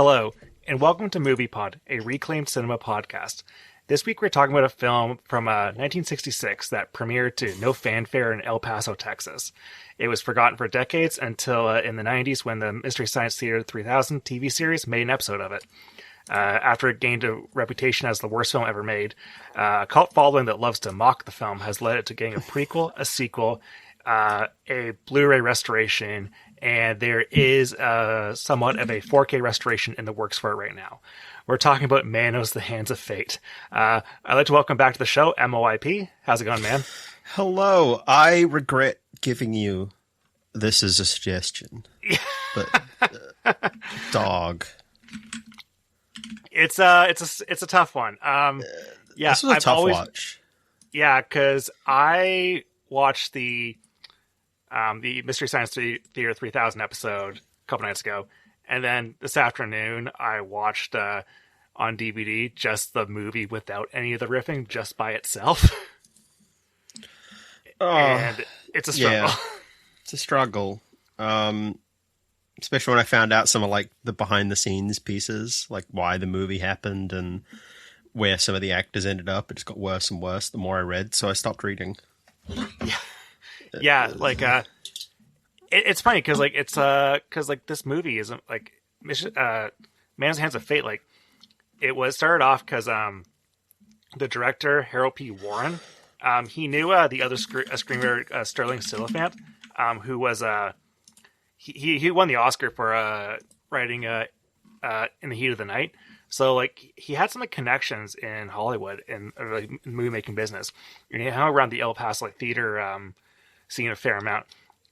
Hello, and welcome to MoviePod, a reclaimed cinema podcast. This week we're talking about a film from 1966 that premiered to no fanfare in El Paso, Texas. It was forgotten for decades until in the 90s when the Mystery Science Theater 3000 TV series made an episode of it. After it gained a reputation as the worst film ever made, a cult following that loves to mock the film has led it to getting a prequel, a sequel, a Blu-ray restoration, and there is somewhat of a 4K restoration in the works for it right now. We're talking about Manos, The Hands of Fate. I'd like to welcome back to the show, MLYP. How's it going, man? Hello. I regret giving you this as a suggestion, but dog. It's a tough one. Yeah, this was a tough watch. Yeah, because I watched the Mystery Science Theater 3000 episode a couple nights ago, and then this afternoon I watched on DVD just the movie without any of the riffing, just by itself. And it's a struggle. Yeah, it's a struggle. Especially when I found out some of like the behind the scenes pieces, like why the movie happened and where some of the actors ended up. It just got worse and worse the more I read, so I stopped reading. Yeah, like it's funny because like it's because like this movie isn't like Man's Hands of Fate. Like it was started off because the director Harold P. Warren, he knew the other screenwriter Sterling Silliphant, who was he won the Oscar for writing In the Heat of the Night. So like he had some like connections in Hollywood and like movie making business. And he hung around the El Paso like theater scene a fair amount.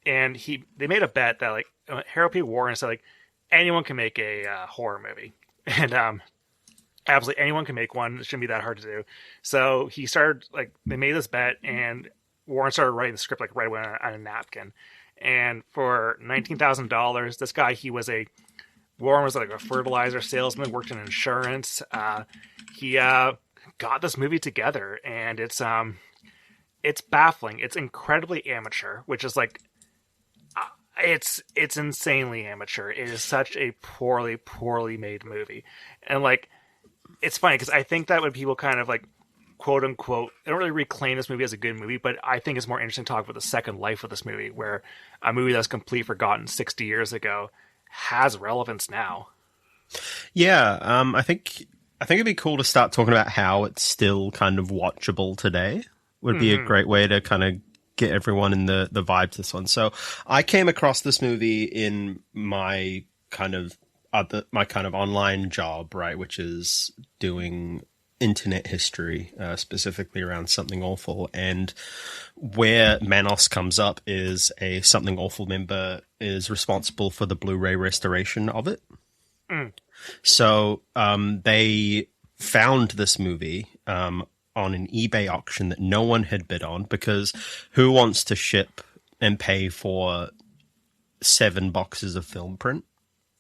And they made a bet that like Harold P. Warren said like anyone can make a horror movie, and absolutely anyone can make one. It shouldn't be that hard to do. So he started like they made this bet, and Warren started writing the script like right away on a napkin. And for $19,000, this guy Warren was like a fertilizer salesman, worked in insurance. He got this movie together, and it's baffling. It's incredibly amateur, which is like it's insanely amateur. It is such a poorly made movie, and like it's funny because I think that when people kind of like quote unquote, they don't really reclaim this movie as a good movie, but I think it's more interesting to talk about the second life of this movie, where a movie that's completely forgotten 60 years ago has relevance now. Yeah, I think it'd be cool to start talking about how it's still kind of watchable today. Would be a great way to kind of get everyone in the vibe to this one. So I came across this movie in my kind of online job, right, which is doing internet history, specifically around Something Awful. And where Manos comes up is a Something Awful member is responsible for the Blu-ray restoration of it. So they found this movie on an eBay auction that no one had bid on, because who wants to ship and pay for 7 boxes of film print?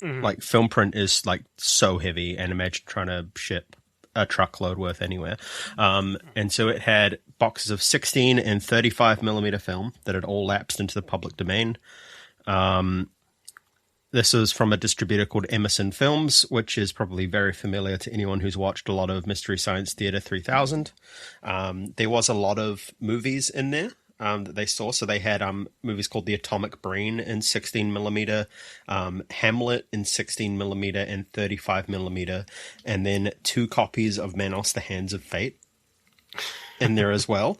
Like film print is like so heavy, and imagine trying to ship a truckload worth anywhere. And so it had boxes of 16 and 35 millimeter film that had all lapsed into the public domain. This was from a distributor called Emerson Films, which is probably very familiar to anyone who's watched a lot of Mystery Science Theater 3000. There was a lot of movies in there that they saw. So they had movies called The Atomic Brain in 16 millimeter, Hamlet in 16 millimeter and 35 millimeter, and then 2 copies of Manos, The Hands of Fate in there as well.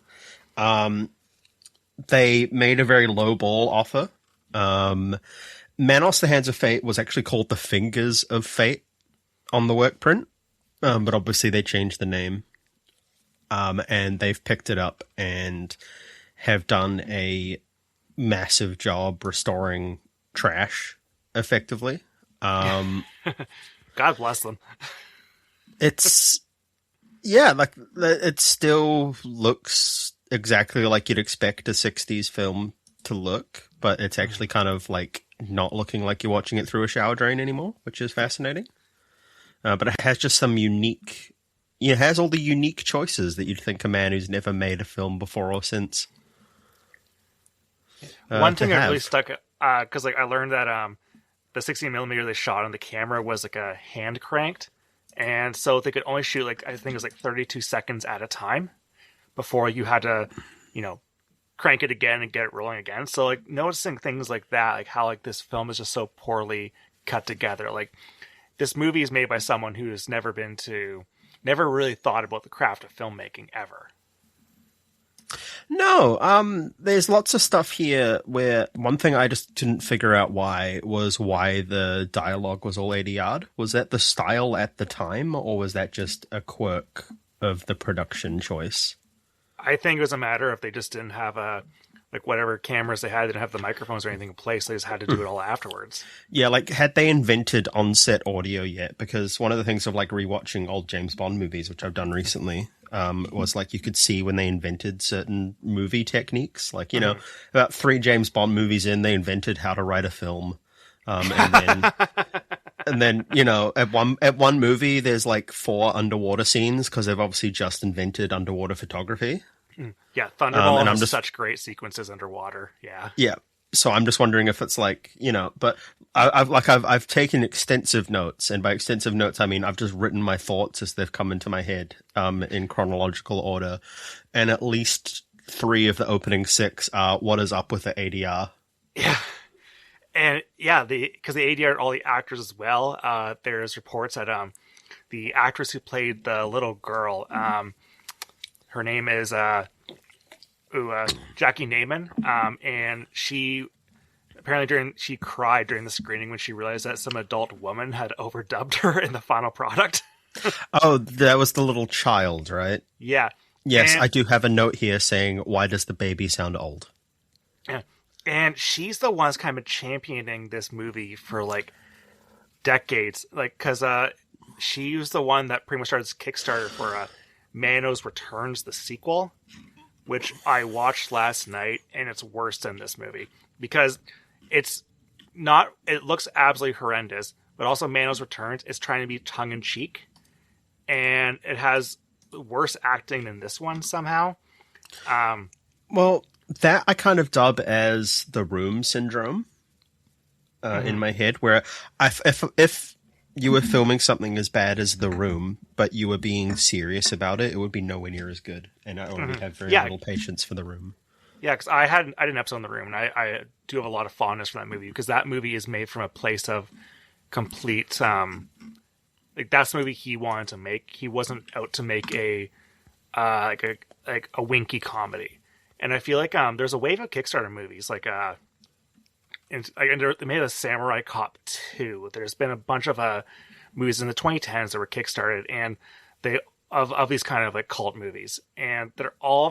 They made a very low ball offer. Manos, The Hands of Fate was actually called The Fingers of Fate on the work print, but obviously they changed the name, and they've picked it up and have done a massive job restoring trash, effectively. God bless them. It's, yeah, like it still looks exactly like you'd expect a 60s film to look, but it's actually kind of like not looking like you're watching it through a shower drain anymore, which is fascinating. But it has just some unique, it has all the unique choices that you'd think a man who's never made a film before or since. One thing that really stuck, because like I learned that the 16 millimeter they shot on the camera was like a hand cranked, and so they could only shoot like I think it was like 32 seconds at a time before you had to, you know, crank it again and get it rolling again. So like noticing things like that, like how like this film is just so poorly cut together. Like this movie is made by someone who has never really thought about the craft of filmmaking ever. No, there's lots of stuff here where one thing I just didn't figure out why the dialogue was all ADR'd. Was that the style at the time, or was that just a quirk of the production choice? I think it was a matter of they just didn't have like whatever cameras they had, didn't have the microphones or anything in place. They just had to do it all afterwards. Yeah, like had they invented on-set audio yet? Because one of the things of like rewatching old James Bond movies, which I've done recently, was like you could see when they invented certain movie techniques. Like, you know, about 3 James Bond movies in, they invented how to write a film. And then, you know, at one movie, there's like 4 underwater scenes because they've obviously just invented underwater photography. Yeah, Thunderball has such great sequences underwater. Yeah. Yeah. So I'm just wondering if it's like, you know, but I've taken extensive notes, and by extensive notes I mean I've just written my thoughts as they've come into my head in chronological order, and at least 3 of the opening 6 are what is up with the ADR. Yeah. And yeah, because the ADR all the actors as well. There's reports that the actress who played the little girl, her name is Jackie Naiman, and she apparently she cried during the screening when she realized that some adult woman had overdubbed her in the final product. Oh, that was the little child, right? Yeah. Yes, I do have a note here saying, "Why does the baby sound old?" Yeah. And she's the one that's kind of championing this movie for like decades, like because she was the one that pretty much started this Kickstarter for Manos Returns, the sequel, which I watched last night, and it's worse than this movie because it's not. It looks absolutely horrendous, but also Manos Returns is trying to be tongue in cheek, and it has worse acting than this one somehow. Well, that I kind of dub as the Room syndrome in my head, where if you were filming something as bad as The Room, but you were being serious about it, it would be nowhere near as good. And I already have very little patience for The Room. Yeah, because I did an episode on The Room, and I do have a lot of fondness for that movie, because that movie is made from a place of complete like that's the movie he wanted to make. He wasn't out to make a winky comedy. And I feel like there's a wave of Kickstarter movies like they made a Samurai Cop 2. There's been a bunch of movies in the 2010s that were kickstarted, and they of these kind of like cult movies, and they're all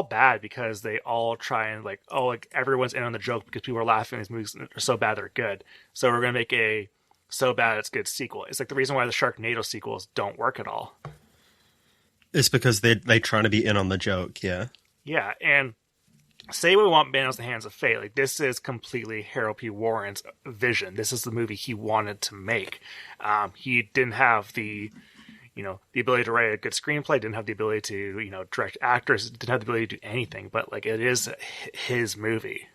bad because they all try and like everyone's in on the joke because people are laughing at these movies are so bad they're good. So we're gonna make a so bad it's good sequel. It's like the reason why the Sharknado sequels don't work at all. It's because they trying to be in on the joke, yeah. Yeah, and say we want Manos the Hands of Fate. Like, this is completely Harold P. Warren's vision. This is the movie he wanted to make. He didn't have the ability to write a good screenplay, didn't have the ability to, direct actors, didn't have the ability to do anything, but, like, it is his movie.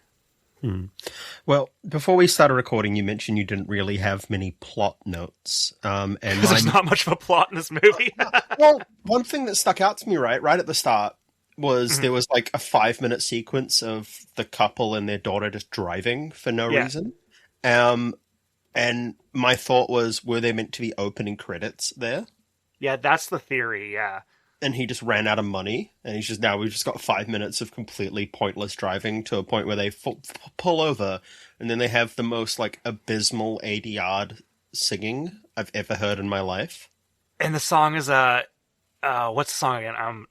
Well, before we started recording, you mentioned you didn't really have many plot notes. And there's not much of a plot in this movie. Well, one thing that stuck out to me right at the start was there was like a 5-minute sequence of the couple and their daughter just driving for no reason. And my thought was, were they meant to be opening credits there? Yeah, that's the theory, yeah. And he just ran out of money, and we've just got 5 minutes of completely pointless driving to a point where they pull over, and then they have the most like abysmal ADR singing I've ever heard in my life. And the song is what's the song again?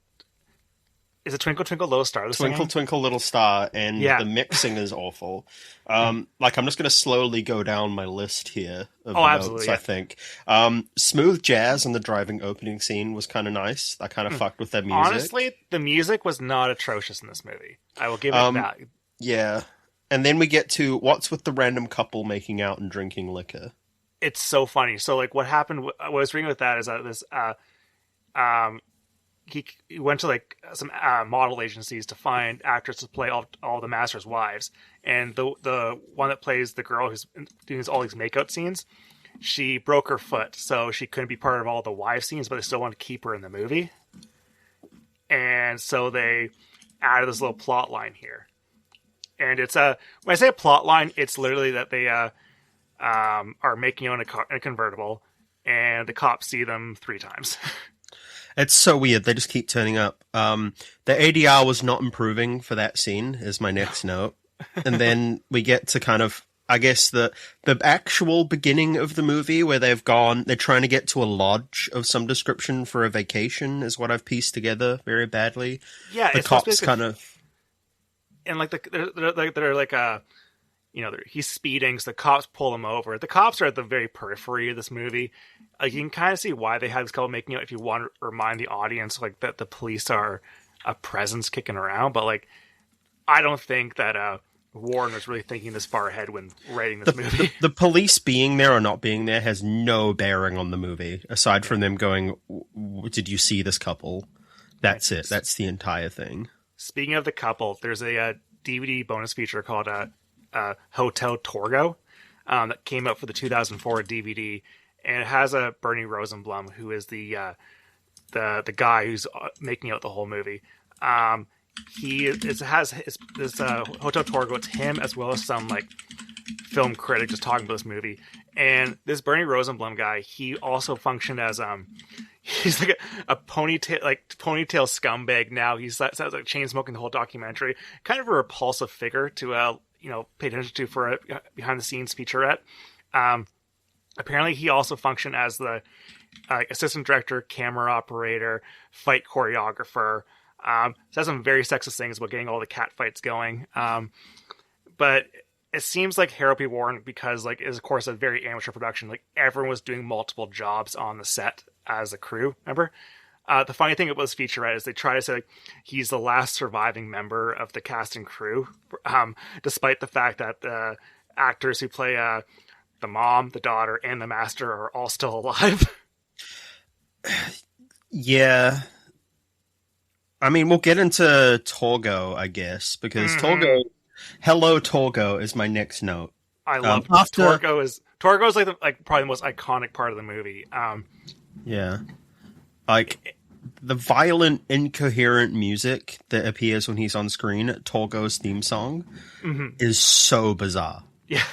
Is it Twinkle Twinkle Little Star? Twinkle Twinkle Little Star, and the mixing is awful. Like, I'm just going to slowly go down my list here of notes, I think. Smooth jazz in the driving opening scene was kind of nice. I kind of fucked with that music. Honestly, the music was not atrocious in this movie. I will give it that. Yeah. And then we get to what's with the random couple making out and drinking liquor. It's so funny. So, like, what happened, what I was reading with that is that this, he went to like some model agencies to find actors to play all the master's wives, and the one that plays the girl who's doing all these makeout scenes, she broke her foot, so she couldn't be part of all the wife scenes, but they still want to keep her in the movie. And so they added this little plot line here. And it's when I say a plot line, it's literally that they are making out in a convertible, and the cops see them 3 times. It's so weird. They just keep turning up. The ADR was not improving for that scene, is my next note. And then we get to kind of, I guess, the actual beginning of the movie where they're trying to get to a lodge of some description for a vacation, is what I've pieced together very badly. Yeah, the cops kind of, and like they're like he's speeding, so the cops pull him over. The cops are at the very periphery of this movie. You can kind of see why they have this couple making out if you want to remind the audience like that the police are a presence kicking around. But like, I don't think that Warren was really thinking this far ahead when writing this movie. The police being there or not being there has no bearing on the movie, aside from them going, "Did you see this couple?" That's it. That's the entire thing. Speaking of the couple, there's a DVD bonus feature called Hotel Torgo that came out for the 2004 DVD, and it has a Bernie Rosenblum, who is the guy who's making out the whole movie. Has this Hotel Torgo. It's him as well as some like film critic just talking about this movie. And this Bernie Rosenblum guy, he also functioned as he's like a ponytail scumbag. Now he's sounds like chain smoking the whole documentary. Kind of a repulsive figure to pay attention to for a behind the scenes featurette. Apparently, he also functioned as the assistant director, camera operator, fight choreographer. Says some very sexist things about getting all the cat fights going. But it seems like Harold P. Warren, because like is of course a very amateur production, like everyone was doing multiple jobs on the set as a crew member. The funny thing about this featurette is they try to say like he's the last surviving member of the cast and crew, despite the fact that the actors who play the mom, the daughter, and the master are all still alive. Yeah. I mean, we'll get into Torgo, I guess, because Hello Torgo is my next note. I love Torgo is like probably the most iconic part of the movie. Yeah. Like the violent, incoherent music that appears when he's on screen, Torgo's theme song, is so bizarre. Yeah.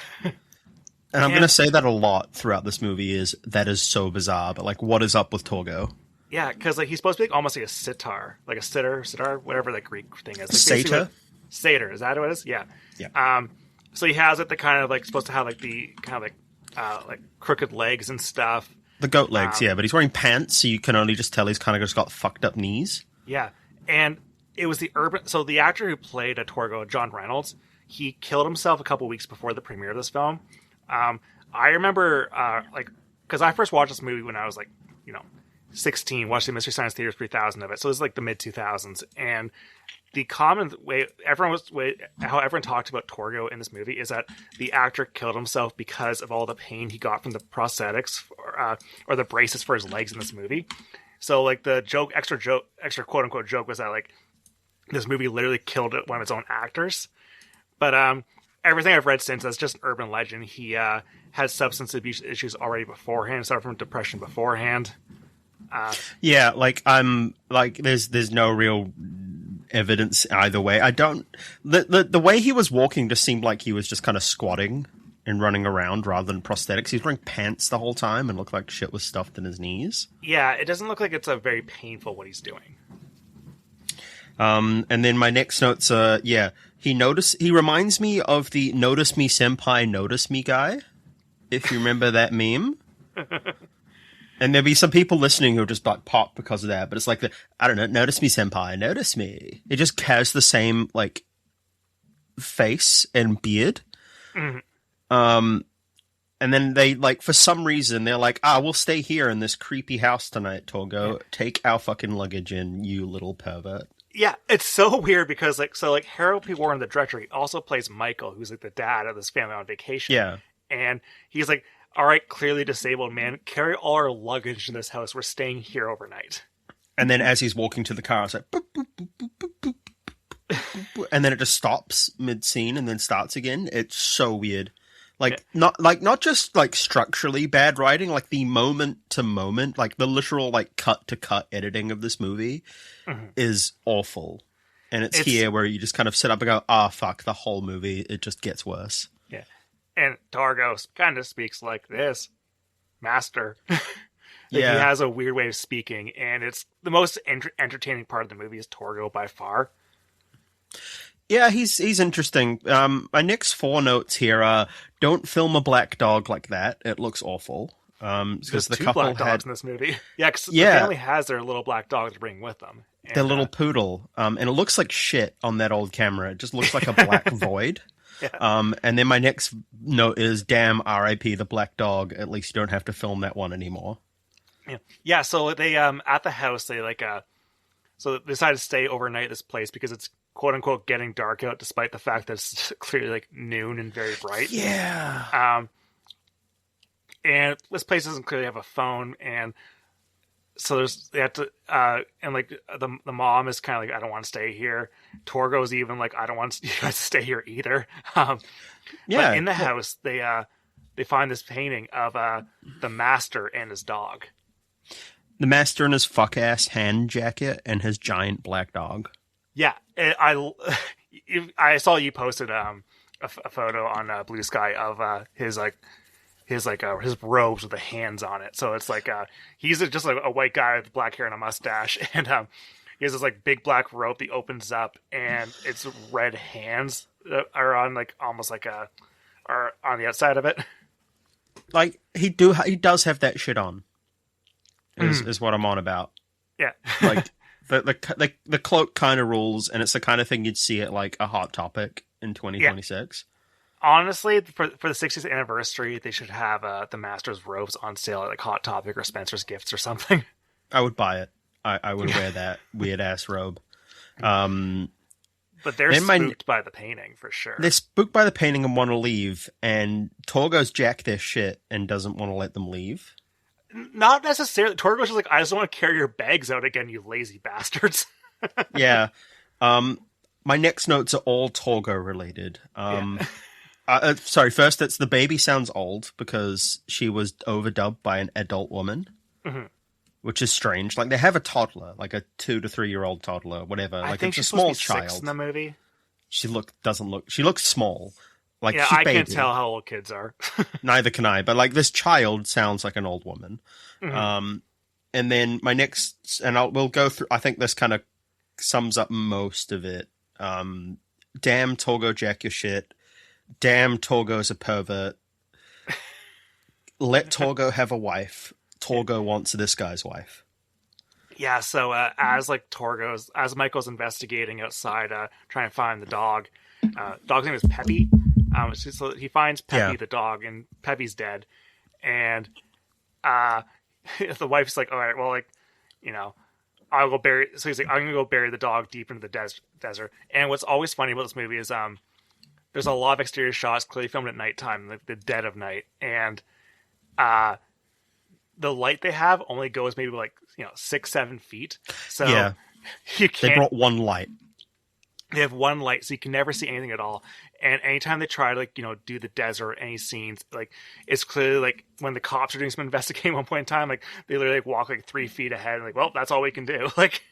And I'm going to say that a lot throughout this movie that is so bizarre, but like what is up with Torgo? Yeah, because like he's supposed to be like, almost like a sitar, like a sitar, whatever that Greek thing is. Like, Satyr? Satyr, is that what it is? Yeah. Yeah. So he has it that kind of like supposed to have like the kind of like crooked legs and stuff. The goat legs, yeah, but he's wearing pants, so you can only just tell he's kind of just got fucked up knees. Yeah, and it was so the actor who played Torgo, John Reynolds, he killed himself a couple weeks before the premiere of this film. I remember because I first watched this movie when I was 16, watched the Mystery Science Theater 3000 of it. So this is like the mid 2000s, and the common way how everyone talked about Torgo in this movie is that the actor killed himself because of all the pain he got from the prosthetics or the braces for his legs in this movie. So like the extra quote unquote joke was that like this movie literally killed one of its own actors. But everything I've read since, that's just an urban legend. He had substance abuse issues already beforehand, suffered from depression beforehand. Yeah, like I'm like there's no real evidence either way. I don't the way he was walking just seemed like he was just kind of squatting and running around rather than prosthetics. He was wearing pants the whole time and looked like shit was stuffed in his knees. Yeah, it doesn't look like it's a very painful what he's doing. And then my next notes he reminds me of the Notice Me Senpai Notice Me guy, if you remember that meme. And there'll be some people listening who'll just like pop because of that, but it's like I don't know, notice me senpai, notice me. It just has the same like face and beard. And then they like for some reason they're like, we'll stay here in this creepy house tonight, Torgo. Yeah. Take our fucking luggage in, you little pervert. Yeah, it's so weird because Harold P. Warren, the director, he also plays Michael, who's like the dad of this family on vacation. Yeah. And he's like, all right, clearly disabled man, carry all our luggage in this house. We're staying here overnight. And then as he's walking to the car, it's like, boop, boop, boop, boop, boop, boop, boop, boop, and then it just stops mid-scene and then starts again. It's so weird. Not just like structurally bad writing, like the moment to moment, like the literal like cut to cut editing of this movie is awful. And it's here where you just kind of sit up and go, fuck, the whole movie, it just gets worse. Yeah. And Torgo kind of speaks like this. Master. He has a weird way of speaking, and it's the most entertaining part of the movie is Torgo by far. Yeah, he's interesting. My next 4 notes here are, don't film a black dog like that. It looks awful. There's the 2 couple black dogs in this movie. Yeah, because the family has their little black dog to bring with them. And, their little poodle. And it looks like shit on that old camera. It just looks like a black void. Yeah. And then my next note is, damn, R.I.P. the black dog. At least you don't have to film that one anymore. Yeah, so they at the house they so they decided to stay overnight at this place because it's quote unquote getting dark out, despite the fact that it's clearly like noon and very bright. Yeah. And this place doesn't clearly have a phone, and so they have to and like the mom is kind of like, I don't want to stay here. Torgo's even like, I don't want you guys to stay here either. But in the house they find this painting of the master and his dog. The master in his fuck-ass hand jacket and his giant black dog. Yeah, I saw you posted a photo on Blue Sky of his robes with the hands on it. So it's like he's just like a white guy with black hair and a mustache, and he has this like big black robe that opens up, and it's red hands that are on like almost like are on the outside of it. Like he does have that shit on. Is what I'm on about. Yeah. Like the cloak kind of rules, and it's the kind of thing you'd see at like a Hot Topic in 2026. Yeah. Honestly, for the 60th anniversary, they should have the Master's robes on sale at like Hot Topic or Spencer's Gifts or something. I would buy it. I would wear that weird ass robe. But they're spooked by the painting for sure. They're spooked by the painting and want to leave, and Torgo's jacked their shit and doesn't want to let them leave. Not necessarily. Torgo's just like, I just don't want to carry your bags out again, you lazy bastards. Yeah. My next notes are all Torgo related. Sorry, first, it's the baby sounds old because she was overdubbed by an adult woman, which is strange. Like, they have a toddler, like a 2 to 3 year old toddler, whatever. I like, think it's a she's small supposed to be child. 6 in the movie. She looks small. Like, yeah, I can't tell how old kids are. Neither can I, but like this child sounds like an old woman. And then my next, and we'll go through, I think this kind of sums up most of it. Damn Torgo, jack your shit. Damn Torgo's a pervert. Let Torgo have a wife. Torgo wants this guy's wife. Yeah, so as Michael's investigating outside, trying to find the dog, dog's name is Peppy. So he finds Peppy the dog, and Peppy's dead. And the wife's like, all right, well, like, you know, I'll go bury. So he's like, I'm gonna go bury the dog deep into the desert. And what's always funny about this movie is there's a lot of exterior shots clearly filmed at nighttime, like the dead of night, and the light they have only goes maybe like 6-7 feet. So you can't. They brought one light. They have one light, so you can never see anything at all. And anytime they try to, do the desert, any scenes, like, it's clearly, like, when the cops are doing some investigating at one point in time, like, they literally like, walk, like, 3 feet ahead, and like, well, that's all we can do. Like,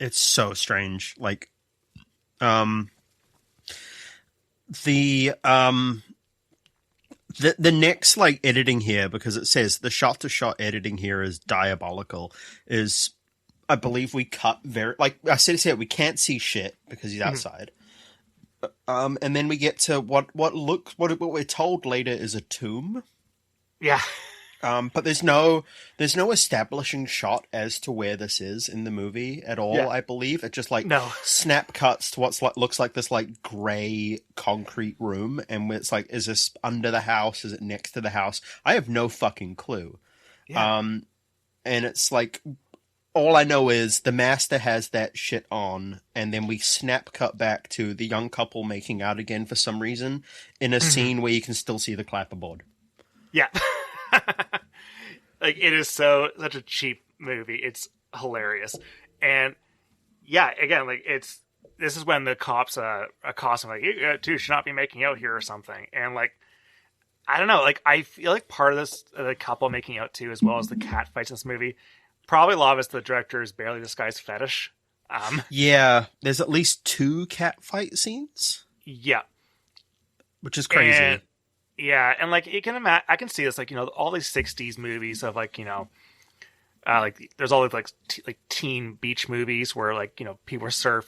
it's so strange. Like, the next, like, editing here, because it says the shot-to-shot editing here is diabolical, is, I believe we cut very, like I said, we can't see shit because he's outside. And then we get to what we're told later is a tomb. Yeah. But there's no establishing shot as to where this is in the movie at all. Yeah. I believe it just snap cuts to what's looks like this like gray concrete room, and it's like, is this under the house? Is it next to the house? I have no fucking clue. Yeah. And it's like, all I know is the master has that shit on, and then we snap cut back to the young couple making out again for some reason in a scene where you can still see the clapperboard. Yeah. Like, it is such a cheap movie. It's hilarious. And yeah, again, like this is when the cops accost him like, you two should not be making out here or something. And like, I don't know, like I feel like part of this, the couple making out too, as well as the cat fights in this movie, probably a lot of it's the director's barely disguised fetish. Yeah, there's at least 2 cat fight scenes. Yeah, which is crazy. And like you can imagine, I can see this, like, you know, all these '60s movies of like, you know, like there's all these like teen beach movies where like, you know, people are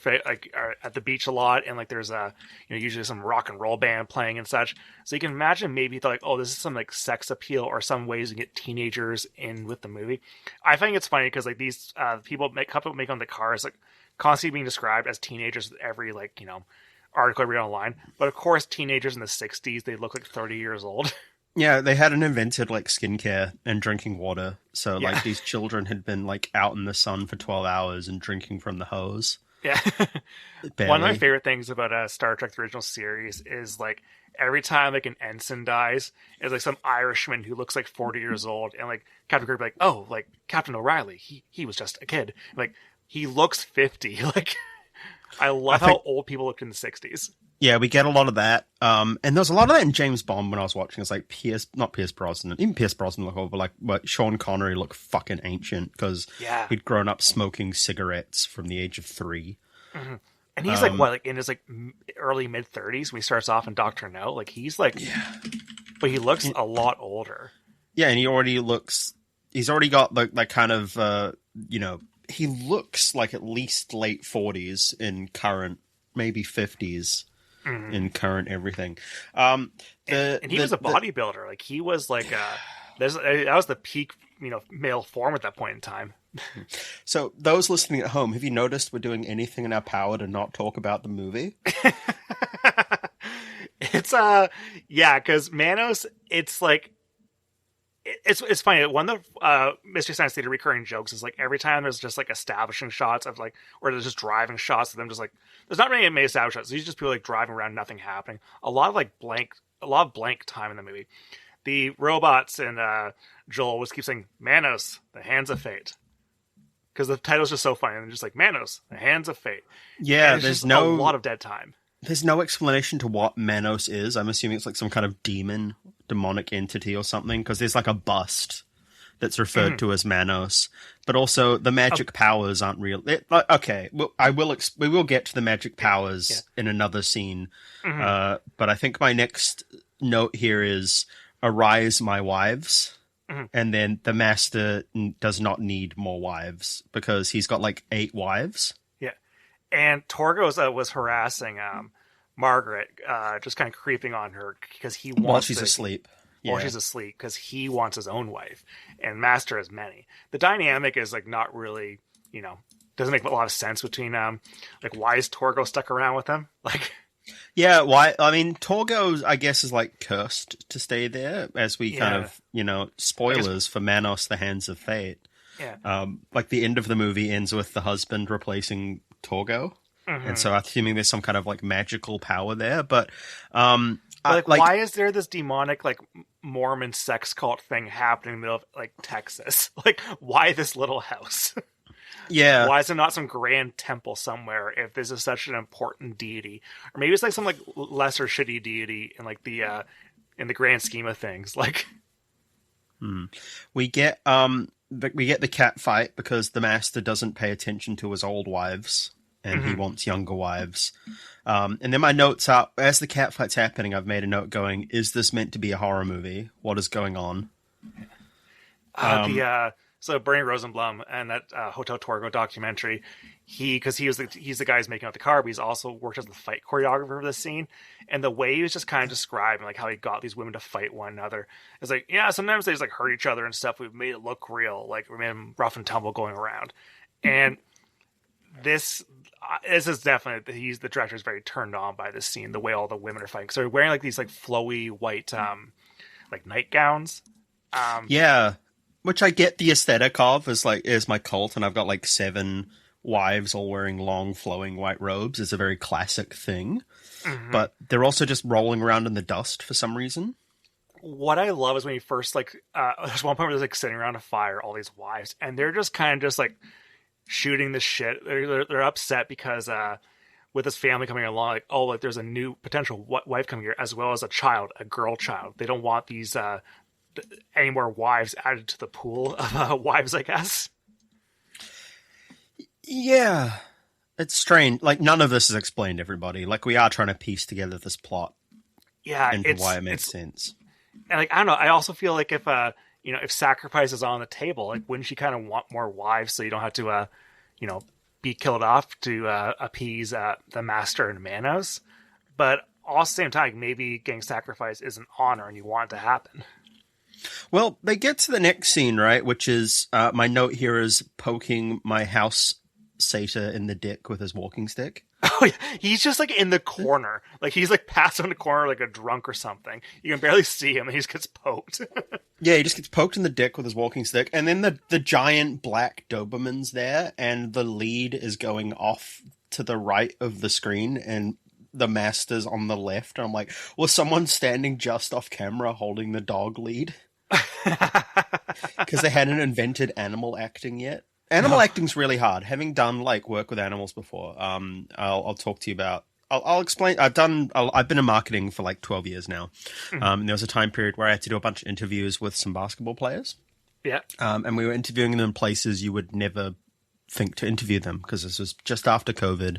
at the beach a lot, and like there's usually some rock and roll band playing and such. So you can imagine maybe they're like, oh, this is some like sex appeal or some ways to get teenagers in with the movie. I think it's funny because like these couple make on the cars like constantly being described as teenagers with every like, you know, article I read online. But of course, teenagers in the '60s, they look like 30 years old. Yeah, they hadn't invented like skincare and drinking water. So like these children had been like out in the sun for 12 hours and drinking from the hose. Yeah. One of my favorite things about Star Trek the original series is like every time like an ensign dies, it's like some Irishman who looks like 40 years old, and like Captain Kirk be like, oh, like Captain O'Reilly, he was just a kid. Like he looks 50. Like I love how old people look in the '60s. Yeah, we get a lot of that. And there's a lot of that in James Bond when I was watching. It's like not Pierce Brosnan. Even Pierce Brosnan look old, but like Sean Connery looked fucking ancient because he'd grown up smoking cigarettes from the age of 3. Mm-hmm. And he's like, what, like in his like early mid 30s when he starts off in Dr. No? Like he's like, but he looks a lot older. Yeah, and he's already got like kind of, he looks like at least late 40s in current, maybe 50s. Mm-hmm. In current everything. And he was a bodybuilder. Like he was like that was the peak, you know, male form at that point in time. So those listening at home, have you noticed we're doing anything in our power to not talk about the movie? It's because Manos, it's like it's funny. One of the Mystery Science Theater recurring jokes is like every time there's just like establishing shots of like, or there's just driving shots of them, just like there's not really many establishing shots. These just people like driving around, nothing happening. A lot of blank time in the movie. The robots and Joel was keep saying Manos, the hands of fate, because the title's just so funny. And they're just like Manos, the hands of fate. Yeah, there's a lot of dead time. There's no explanation to what Manos is. I'm assuming it's like some kind of demonic entity or something, because there's like a bust that's referred to as Manos, but also the magic powers aren't real. Okay, well, we will get to the magic powers in another scene, but I think my next note here is arise, my wives, and then the master does not need more wives because he's got like 8 wives. Yeah, and Torgo was harassing Margaret, just kind of creeping on her because he wants while she's asleep. While she's asleep, because he wants his own wife, and Master has many. The dynamic is like not really, you know, doesn't make a lot of sense between like why is Torgo stuck around with him? Like, yeah, why? I mean, Torgo, I guess, is like cursed to stay there, as we kind of, you know, spoilers for Manos, the Hands of Fate. Yeah, like the end of the movie ends with the husband replacing Torgo. And so I'm assuming there's some kind of like magical power there, but why is there this demonic like Mormon sex cult thing happening in the middle of like Texas? Like, why this little house? Yeah, why is there not some grand temple somewhere if this is such an important deity, or maybe it's like some like lesser shitty deity in like the in the grand scheme of things? Like, we get the cat fight because the master doesn't pay attention to his old wives. And he wants younger wives. And then my notes are, as the cat fight's happening, I've made a note going, is this meant to be a horror movie? What is going on? So Bernie Rosenblum and that Hotel Torgo documentary, he's the guy who's making out the car, but he's also worked as the fight choreographer for this scene. And the way he was just kind of describing like how he got these women to fight one another. It's like, yeah, sometimes they just like hurt each other and stuff. We've made it look real. Like we made them rough and tumble going around. And this is definitely, the director is very turned on by this scene, the way all the women are fighting. So they're wearing like these like flowy white like nightgowns. Yeah, which I get the aesthetic of is my cult, and I've got like 7 wives all wearing long flowing white robes. It's a very classic thing, but they're also just rolling around in the dust for some reason. What I love is when you first like there's one point where there's like sitting around a fire, all these wives, and they're just kind of just like shooting the shit. They're upset because with this family coming along, like, oh, like there's a new potential wife coming here, as well as a child, a girl child. They don't want these any more wives added to the pool of wives, I guess. Yeah, it's strange. Like, none of this is explained, everybody. Like, we are trying to piece together this plot. Yeah, and why it makes sense. And like, I don't know. I also feel like if if sacrifice is on the table, like, wouldn't she kind of want more wives so you don't have to be killed off to appease the master and Manos? But all at the same time, maybe getting sacrificed is an honor and you want it to happen. Well, they get to the next scene, right? Which is my note here is poking my house satyr in the dick with his walking stick. Oh, yeah. He's just like in the corner. Like he's like passed on the corner like a drunk or something. You can barely see him and he just gets poked. Yeah, he just gets poked in the dick with his walking stick. And then the giant black Doberman's there and the lead is going off to the right of the screen and the master's on the left. And I'm like, was someone standing just off camera holding the dog lead? Because they hadn't invented animal acting yet. Animal acting's really hard. Having done like work with animals before, I'll talk to you about. I'll explain. I've been in marketing for like 12 years now. And there was a time period where I had to do a bunch of interviews with some basketball players. Yeah. And we were interviewing them in places you would never think to interview them because this was just after COVID.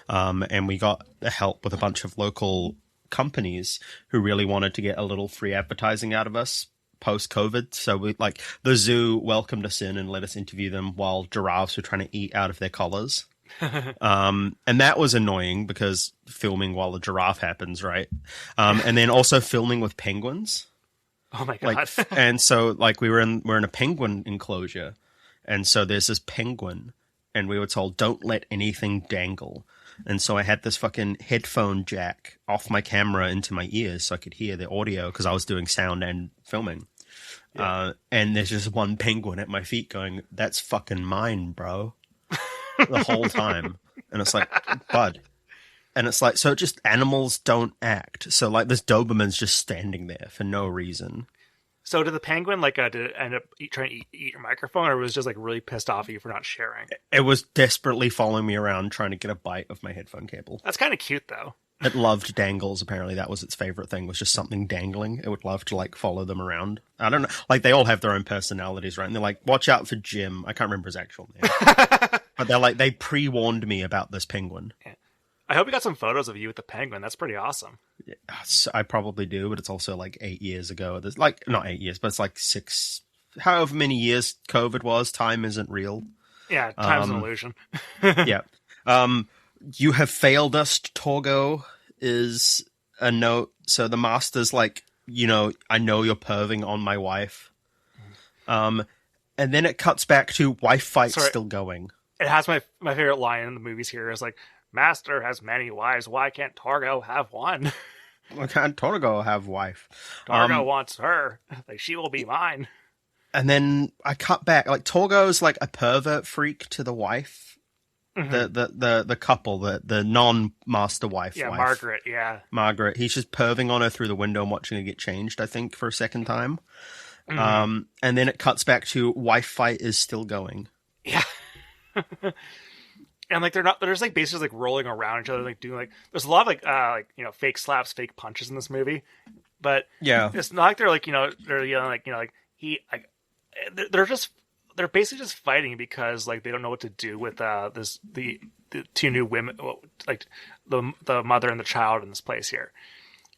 And we got help with a bunch of local companies who really wanted to get a little free advertising out of us post-COVID. So we like the zoo welcomed us in and let us interview them while giraffes were trying to eat out of their collars. And that was annoying because filming while the giraffe happens, right? And then also filming with penguins. Oh my god. And so like we're in a penguin enclosure. And so there's this penguin and we were told don't let anything dangle. And so I had this fucking headphone jack off my camera into my ears so I could hear the audio because I was doing sound and filming. Yeah. And there's just one penguin at my feet going, that's fucking mine, bro. The whole time. And it's like, bud. And it's like, so just animals don't act. So like this Doberman's just standing there for no reason. So did the penguin did it end up trying to eat your microphone, or was it just like really pissed off at you for not sharing? It was desperately following me around trying to get a bite of my headphone cable. That's kind of cute though. It loved dangles. Apparently that was its favorite thing, was just something dangling. It would love to like follow them around. I don't know. Like they all have their own personalities, right? And they're like, watch out for Jim. I can't remember his actual name. But they're like, they pre-warned me about this penguin. Yeah. I hope you got some photos of you with the penguin. That's pretty awesome. Yeah, I probably do, but it's also like 8 years ago. There's like, not 8 years, but it's like 6, however many years COVID was. Time isn't real. Yeah, time's an illusion. Yeah. You have failed us, Torgo, is a note. So the master's like, I know you're perving on my wife. And then it cuts back to wife fight still going. It has my favorite line in the movies here is like, Master has many wives. Why can't Torgo have one? Why can't Torgo have wife? Torgo wants her. Like, she will be mine. And then I cut back. Like, Torgo's like a pervert freak to the wife. Mm-hmm. The couple, the non-master wife. Yeah, wife. Margaret. He's just perving on her through the window and watching her get changed, I think, for a second time. Mm-hmm. And then it cuts back to wife fight is still going. Yeah. And like they're just like basically like rolling around each other, like doing like there's a lot of fake slaps, fake punches in this movie, but yeah, it's not like they're like they're yelling they're basically just fighting because like they don't know what to do with the two new women, like the mother and the child in this place here.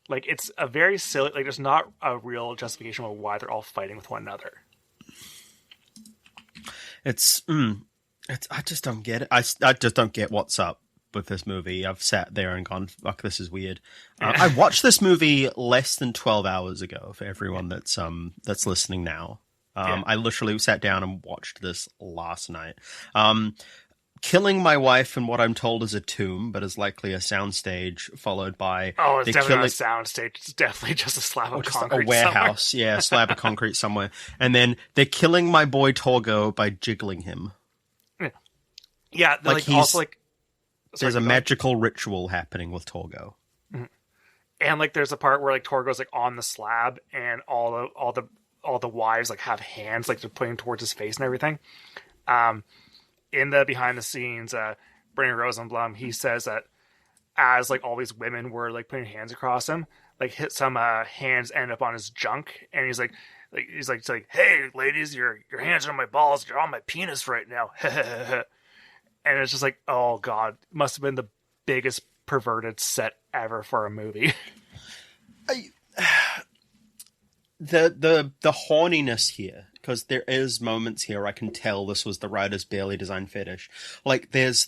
Like it's a very silly, like there's not a real justification of why they're all fighting with one another. I just don't get it. I just don't get what's up with this movie. I've sat there and gone, fuck, this is weird. I watched this movie less than 12 hours ago for everyone that's listening now. I literally sat down and watched this last night. Killing my wife in what I'm told is a tomb, but is likely a soundstage, followed by... Oh, it's definitely not a soundstage. It's definitely just a slab of concrete. A warehouse, somewhere. Yeah, a slab of concrete somewhere. And then they're killing my boy Torgo by jiggling him. Yeah, like also like there's a magical ritual happening with Torgo, and like there's a part where like Torgo's like on the slab, and all the wives like have hands like they're pointing towards his face and everything. And in the behind the scenes, Brandon Rosenblum, he says that as like all these women were like putting hands across him, like hit some hands end up on his junk, and he's like, hey ladies, your hands are on my balls, you're on my penis right now. And it's just like, oh god, must have been the biggest perverted set ever for a movie. The horniness here, because there is moments here I can tell this was the writer's barely designed fetish. Like there's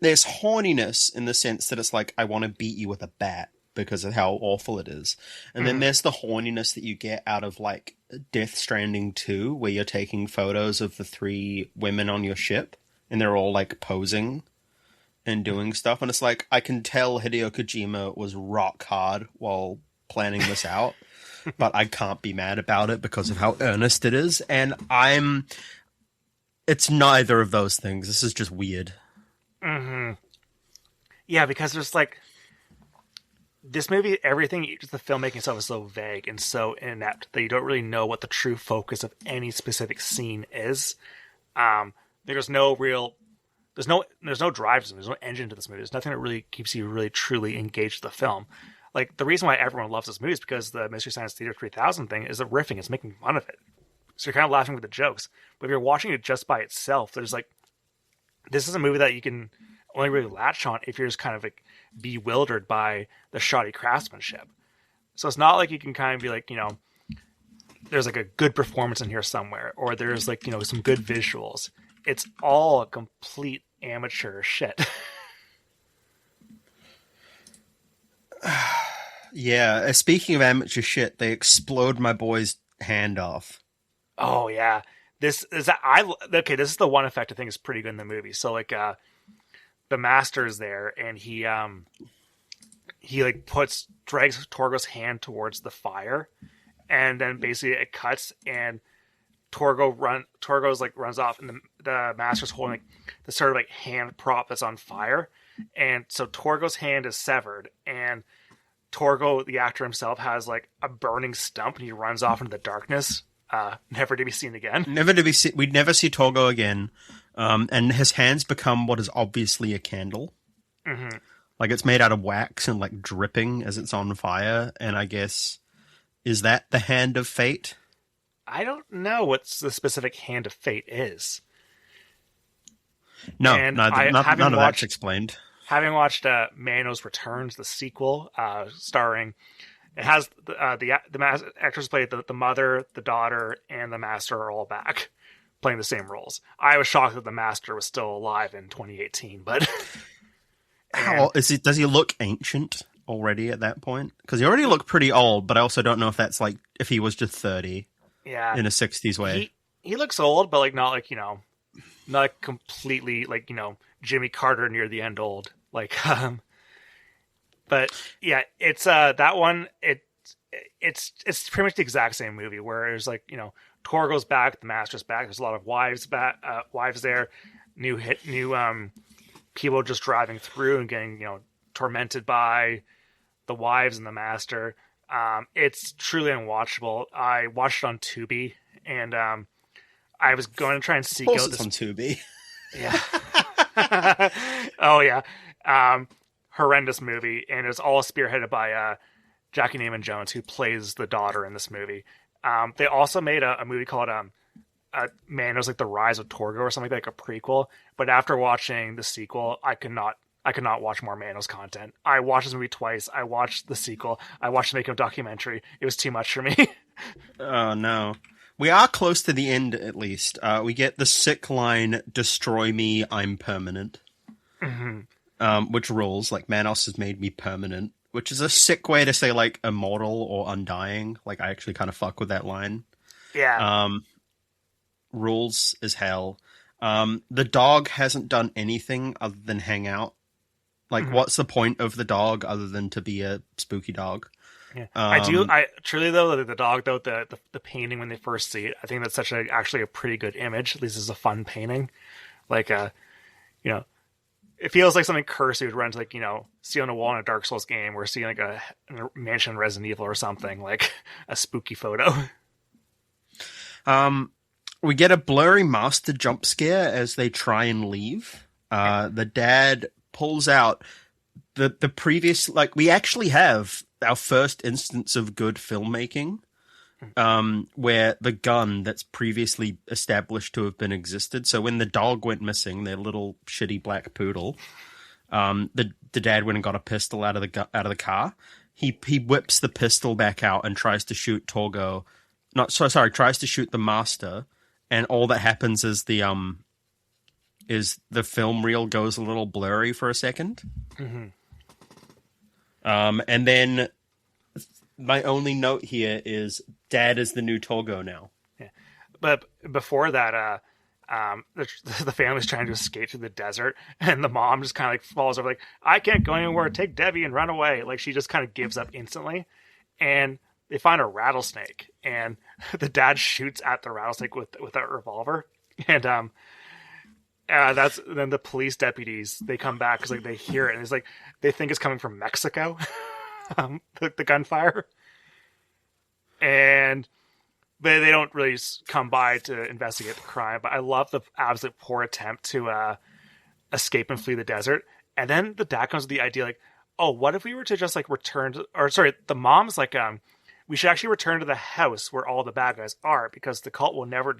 horniness in the sense that it's like, I want to beat you with a bat because of how awful it is. And then there's the horniness that you get out of like Death Stranding 2, where you're taking photos of the 3 women on your ship and they're all like posing and doing stuff. And it's like, I can tell Hideo Kojima was rock hard while planning this out, but I can't be mad about it because of how earnest it is. And it's neither of those things. This is just weird. Mm-hmm. Yeah, because there's like this movie, everything, just the filmmaking stuff is so vague and so inept that you don't really know what the true focus of any specific scene is. There's no drive to this movie. There's no engine to this movie. There's nothing that really keeps you really truly engaged with the film. Like the reason why everyone loves this movie is because the Mystery Science Theater 3000 thing is the riffing. It's making fun of it. So you're kind of laughing with the jokes. But if you're watching it just by itself, there's like, this is a movie that you can only really latch on if you're just kind of like bewildered by the shoddy craftsmanship. So it's not like you can kind of be like, there's like a good performance in here somewhere, or there's like, some good visuals. It's all complete amateur shit. Yeah, speaking of amateur shit, they explode my boy's hand off. Oh yeah. This is this is the one effect I think is pretty good in the movie. So like the master's there and he like drags Torgo's hand towards the fire, and then basically it cuts and Torgo's like runs off, and the master's holding like the sort of like hand prop that's on fire, and so Torgo's hand is severed, and Torgo, the actor himself, has like a burning stump, and he runs off into the darkness, never to be seen again. We'd never see Torgo again, and his hands become what is obviously a candle. Mm-hmm. Like it's made out of wax and like dripping as it's on fire, and I guess, is that the hand of fate? I don't know what the specific hand of fate is. No, none of that's explained. Having watched Manos Returns, the sequel, starring, it has the actors played the mother, the daughter, and the master are all back playing the same roles. I was shocked that the master was still alive in 2018, but how is it? Does he look ancient already at that point? Because he already looked pretty old, but I also don't know if that's like if he was just 30. Yeah, in a 60s way. He looks old, but like not like not like completely like Jimmy Carter near the end old. Like, but yeah, it's that one. It's pretty much the exact same movie where there's like Torgo's back, the master's back. There's a lot of wives there, new people just driving through and getting tormented by the wives and the master. It's truly unwatchable. I watched it on Tubi, and I was going to try and seek out this on Tubi. Yeah. Oh yeah. Horrendous movie, and it's all spearheaded by Jackie Naaman Jones, who plays the daughter in this movie. They also made a movie called Manos, like The Rise of Torgo or something like a prequel. But after watching the sequel, I could not watch more Manos content. I watched this movie twice. I watched the sequel. I watched the making of documentary. It was too much for me. Oh, no. We are close to the end, at least. We get the sick line, "Destroy me, I'm permanent." Mm-hmm. Which rules. Like, Manos has made me permanent, which is a sick way to say, like, immortal or undying. Like, I actually kind of fuck with that line. Yeah. Rules as hell. The dog hasn't done anything other than hang out. Like, what's the point of the dog other than to be a spooky dog? Yeah. I truly though, the dog though, the painting when they first see it, I think that's actually a pretty good image. At least it's a fun painting. Like, it feels like something cursed you would run to, like, see on a wall in a Dark Souls game, or see like a mansion in Resident Evil or something, like a spooky photo. we get a blurry master jump scare as they try and leave. The dad pulls out the previous, like, we actually have our first instance of good filmmaking, where the gun that's previously established to have been existed. So when the dog went missing, their little shitty black poodle, the dad went and got a pistol out of the car. He whips the pistol back out and tries to shoot Torgo. Tries to shoot the master, and all that happens is the film reel goes a little blurry for a second. Mm-hmm. And then my only note here is Dad is the new Torgo now. Yeah. But before that, the family's trying to escape through the desert, and the mom just kind of like falls over, like, I can't go anywhere. Take Debbie and run away. Like, she just kind of gives up instantly. And they find a rattlesnake, and the dad shoots at the rattlesnake with a revolver. And that's then the police deputies, they come back because like they hear it, and it's like they think it's coming from Mexico, the gunfire, and they don't really come by to investigate the crime. But I love the absolute poor attempt to escape and flee the desert, and then the dad comes with the idea like, oh, what if we were to just like the mom's like, we should actually return to the house where all the bad guys are, because the cult will never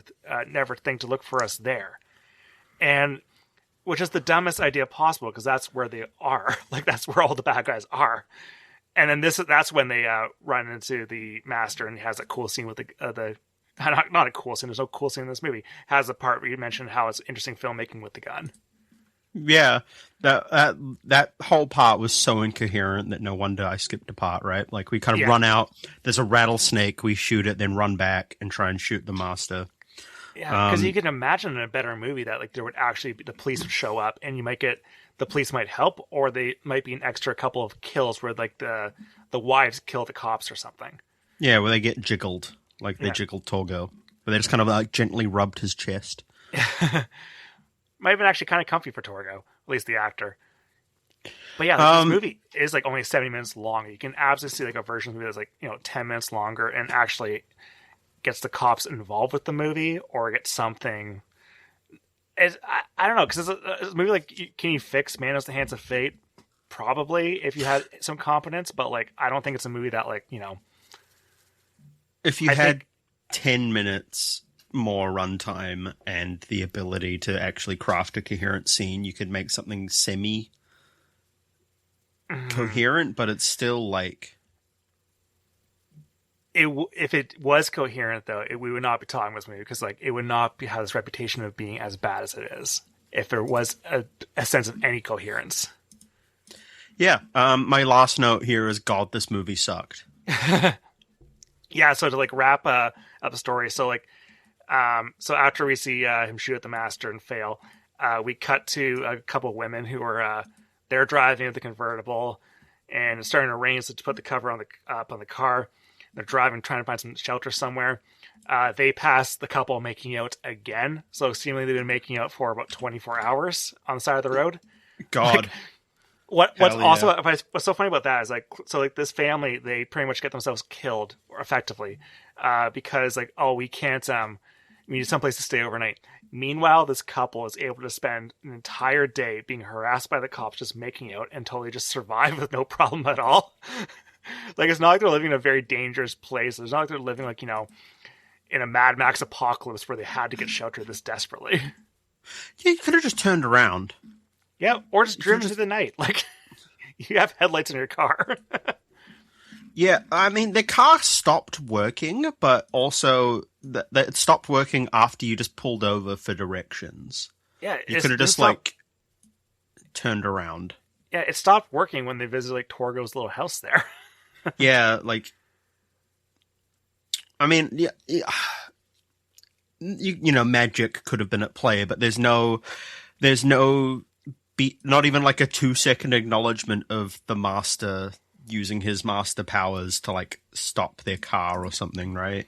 think to look for us there. And which is the dumbest idea possible, because that's where they are. Like, that's where all the bad guys are. And then that's when they run into the master, and he has a cool scene with the not a cool scene. There's no cool scene in this movie. Has a part where you mentioned how it's interesting filmmaking with the gun. Yeah, that whole part was so incoherent that no wonder I skipped a part, right? Like, we kind of run out, there's a rattlesnake, we shoot it, then run back and try and shoot the master. Yeah, because you can imagine in a better movie that like there would actually be, the police would show up, and you might get the police might help, or they might be an extra couple of kills where like the wives kill the cops or something. Yeah, where they get jiggled, like they jiggled Torgo, where they just kind of like gently rubbed his chest. Might have been actually kind of comfy for Torgo, at least the actor. But yeah, like, this movie is like only 70 minutes long. You can absolutely see like a version of the movie that's like 10 minutes longer, and actually gets the cops involved with the movie, or gets something. I don't know, because it's a movie like, can you fix Manos the Hands of Fate? Probably, if you had some competence, but like I don't think it's a movie that like if you had 10 minutes more runtime and the ability to actually craft a coherent scene, you could make something semi coherent, but it's still like if it was coherent though, we would not be talking about this movie, because like it would not have this reputation of being as bad as it is if there was a sense of any coherence. Yeah. My last note here is, God, this movie sucked. Yeah. So to like wrap up the story, so like so after we see him shoot at the master and fail, we cut to a couple of women who are they're driving the convertible, and it's starting to rain, so to put the cover up on the car. They're driving, trying to find some shelter somewhere. They pass the couple making out again. So seemingly they've been making out for about 24 hours on the side of the road. God. Like, what's so funny about that is like, so like this family, they pretty much get themselves killed effectively, because like, oh, we can't, we need someplace to stay overnight. Meanwhile, this couple is able to spend an entire day being harassed by the cops, just making out, and totally just survive with no problem at all. Like, it's not like they're living in a very dangerous place. It's not like they're living like, in a Mad Max apocalypse where they had to get shelter this desperately. Yeah, you could have just turned around. Yeah, or just driven through the night. Like, you have headlights in your car. Yeah, I mean, the car stopped working, but also it stopped working after you just pulled over for directions. Yeah, you could have just like turned around. Yeah, it stopped working when they visited like Torgo's little house there. Yeah, like, I mean, yeah, magic could have been at play, but there's no not even like a 2-second acknowledgement of the master using his master powers to like stop their car or something, right?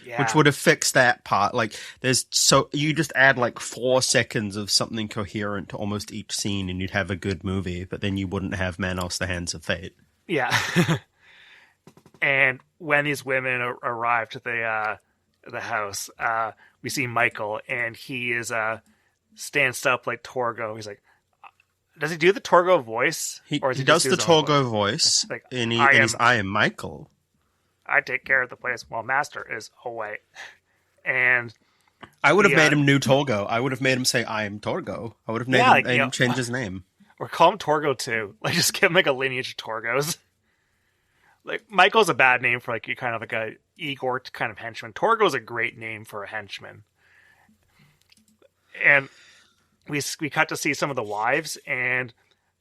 Yeah. Which would have fixed that part. Like, you just add like 4 seconds of something coherent to almost each scene, and you'd have a good movie. But then you wouldn't have Manos the Hands of Fate. Yeah. And when these women arrived, they the house, we see Michael, and he is stanced up like Torgo. He's like, does he do the Torgo voice? He Or does the Torgo voice, like, and I he's I am Michael. I take care of the place while Master is away. And I would have made him new Torgo. I would have made him say I am Torgo. I would have made him change his name. Or call him Torgo too. Like, just give him like a lineage of Torgos. Like, Michael's a bad name for like you kind of like a Igor kind of henchman. Torgo's a great name for a henchman. And we cut to see some of the wives, and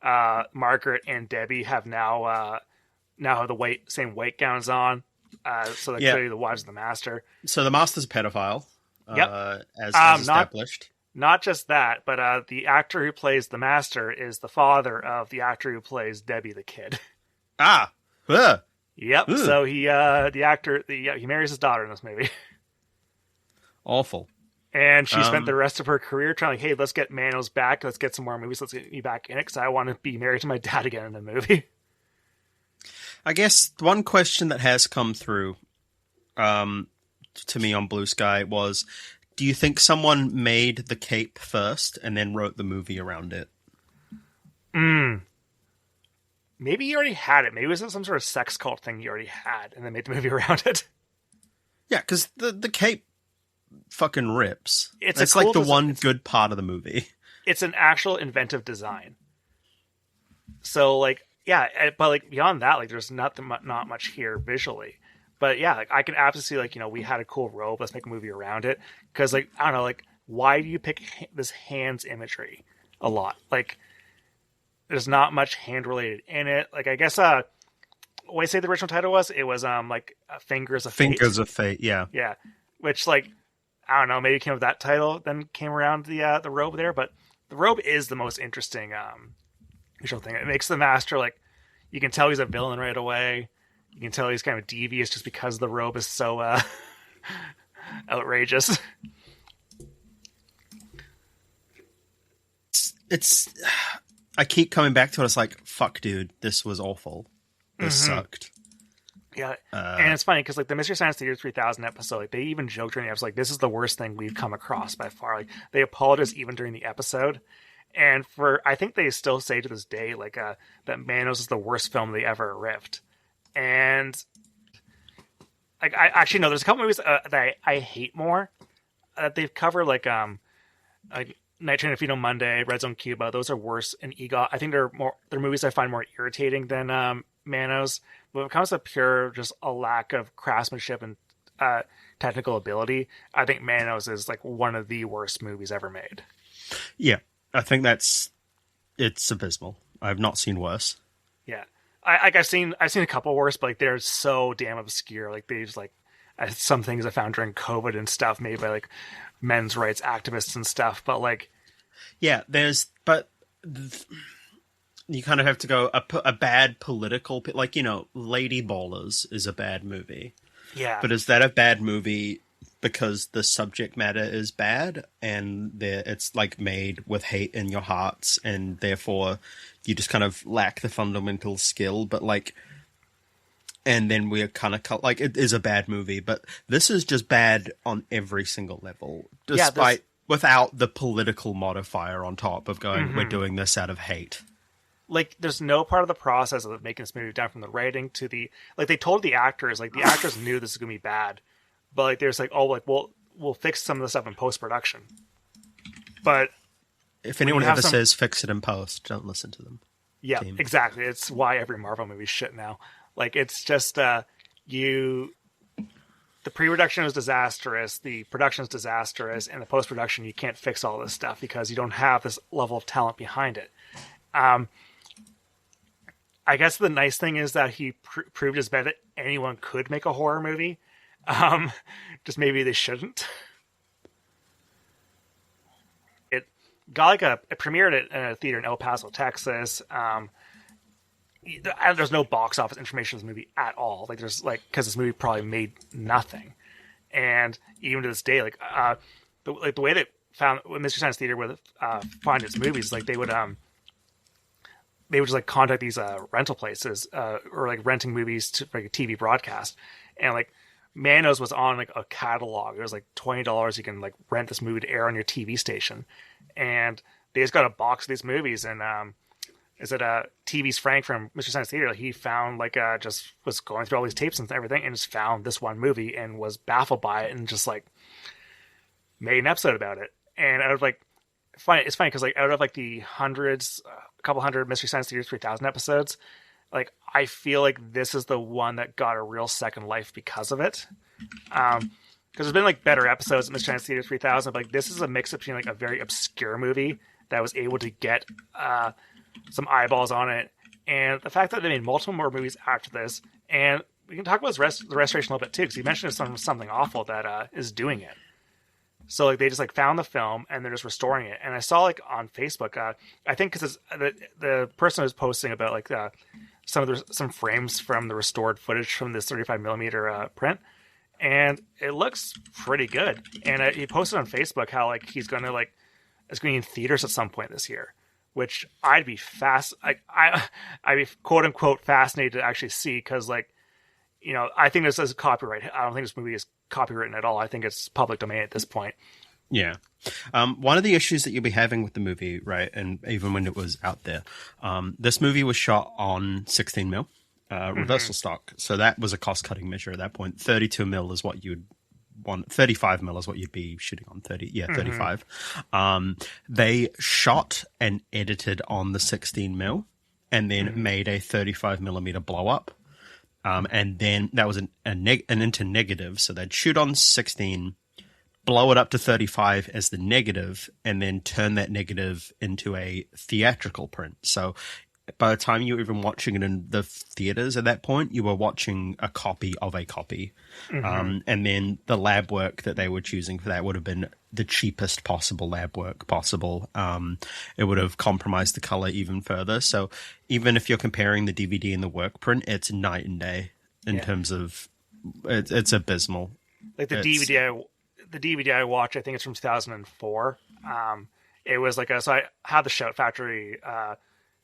Margaret and Debbie have now have the same white gowns on. So they're clearly the wives of the Master. So the Master's a pedophile. Yep. As established. Not just that, but the actor who plays the Master is the father of the actor who plays Debbie the kid. Ah. Yep. Ugh. So he marries his daughter in this movie. Awful. And she spent the rest of her career trying, like, hey, let's get Manos back. Let's get some more movies. Let's get me back in it because I want to be married to my dad again in a movie. I guess one question that has come through to me on Blue Sky was, do you think someone made the cape first and then wrote the movie around it? Maybe he already had it. Maybe it was some sort of sex cult thing he already had and then made the movie around it. Yeah, because the cape fucking rips. It's like the one good part of the movie. It's an actual inventive design. So, like, yeah, but like beyond that, like, there's not much here visually. But yeah, like, I can absolutely see, like, we had a cool robe. Let's make a movie around it. Because, like, I don't know, like, why do you pick this hands imagery a lot? Like, there's not much hand related in it. Like, I guess what I say the original title was, it was like Fingers of Fate. Fingers of Fate, yeah. Yeah, which, like, I don't know, maybe it came with that title, then came around the robe there. But the robe is the most interesting visual thing. It makes the Master, like, you can tell he's a villain right away. You can tell he's kind of devious just because the robe is so outrageous. It's I keep coming back to it. It's like, fuck, dude, this was awful. This sucked. Yeah, and it's funny because, like, the Mystery Science Theater 3000 episode, like, they even joked during the episode, like, this is the worst thing we've come across by far. Like, they apologized even during the episode. And I think they still say to this day, like, that Manos is the worst film they ever riffed. And, like, I actually know there's a couple movies that I hate more that they've covered, like Night Train to Feed on Monday, Red Zone Cuba. Those are worse. And EGOT, I think they're movies I find more irritating than Manos. But when it comes to pure, just a lack of craftsmanship and technical ability, I think Manos is, like, one of the worst movies ever made. Yeah. I think it's abysmal. I've not seen worse. Yeah, I've seen a couple worse, but, like, they're so damn obscure. Like, they just, like, some things I found during COVID and stuff made by, like, men's rights activists and stuff. But, like, yeah, you kind of have to go a bad political, like, Lady Ballers is a bad movie. Yeah, but is that a bad movie because the subject matter is bad and it's, like, made with hate in your hearts, and therefore you just kind of lack the fundamental skill? But, like, and then we're kind of like, it is a bad movie, but this is just bad on every single level, despite without the political modifier on top of going, we're doing this out of hate. Like, there's no part of the process of making this movie, down from the writing to the, like, they told the actors, like, the actors knew this was gonna be bad, but, like, there's like, oh, like, we'll fix some of the stuff in post-production. But if anyone ever says fix it in post, don't listen to them. Yeah, team. Exactly. It's why every Marvel movie is shit now. Like, it's just the pre-production is disastrous, the production is disastrous, and the post-production, you can't fix all this stuff because you don't have this level of talent behind it. I guess the nice thing is that he proved his bet that anyone could make a horror movie. Just maybe they shouldn't. It got, like, it premiered at a theater in El Paso, Texas. There's no box office information on this movie at all. Like, there's, like, because this movie probably made nothing. And even to this day, like, the way that Mystery Science Theater would find its movies, like, they would just, like, contact these rental places or, like, renting movies to, like, a TV broadcast, and, like, Manos was on like a catalog. It was like $20. You can like rent this movie to air on your TV station, and they just got a box of these movies. And is it TV's Frank from Mr. Science Theater? He found like just was going through all these tapes and everything, and just found this one movie and was baffled by it, and just like made an episode about it. And I was like, it's funny because like out of like the hundreds, a couple hundred Mystery Science Theater 3000 episodes, like I feel like this is the one that got a real second life because of it. Because there's been like better episodes of Mystery Science Theater 3000, but like this is a mix between like a very obscure movie that was able to get some eyeballs on it, and the fact that they made multiple more movies after this. And we can talk about the restoration a little bit too, because you mentioned it's something awful that is doing it. So like they just like found the film and they're just restoring it. And I saw like on Facebook, I think because the person was posting about like some frames from the restored footage from this 35mm print, and it looks pretty good. And he posted on Facebook how like it's going to be in theaters at some point this year, which I'd be I'd be quote unquote fascinated to actually see, because like, you know, I think this is copyright. I don't think this movie is copywritten at all. I think it's public domain at this point. Yeah. One of the issues that you'll be having with the movie, right, and even when it was out there, this movie was shot on 16mm reversal stock. So that was a cost-cutting measure at that point. 32mm is what you'd want. 35mm is what you'd be shooting on. 35. They shot and edited on the 16mm and then made a 35mm blow-up. And then that was an into negative. So they'd shoot on 16, blow it up to 35 as the negative, and then turn that negative into a theatrical print. So by the time you were even watching it in the theaters at that point, you were watching a copy of a copy. And then the lab work that they were choosing for that would have been the cheapest possible lab work possible. It would have compromised the color even further. So even if you're comparing the DVD and the work print, it's night and day in terms of it's abysmal. Like the DVD I watched, I think it's from 2004. It was like so I had the Shout Factory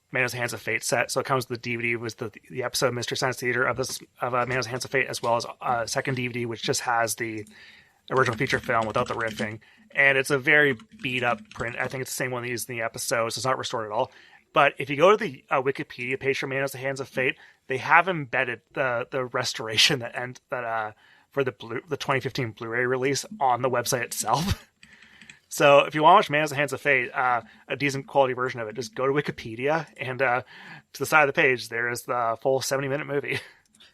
Manos Hands of Fate set, so it comes with the DVD was the episode of Mystery Science Theater of Manos Hands of Fate, as well as a second DVD which just has the original feature film without the riffing, and it's a very beat up print. I think it's the same one they used in the episode, so it's not restored at all. But if you go to the Wikipedia page for Manos Hands of Fate, they have embedded the restoration for the 2015 Blu-ray release on the website itself. So if you want to watch Manos Hands of Fate, a decent quality version of it, just go to Wikipedia, and to the side of the page, there is the full 70-minute movie.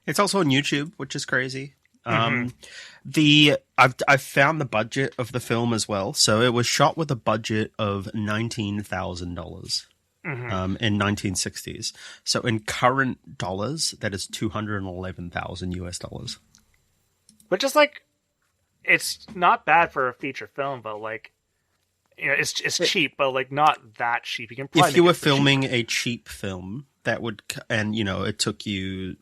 It's also on YouTube, which is crazy. I've found the budget of the film as well. So it was shot with a budget of $19,000 in 1960s. So in current dollars, that is $211,000 US. Which is like, it's not bad for a feature film, but like, you know, it's cheap, but like not that cheap. You can probably if you were filming a cheap film, that would, and you know, it took you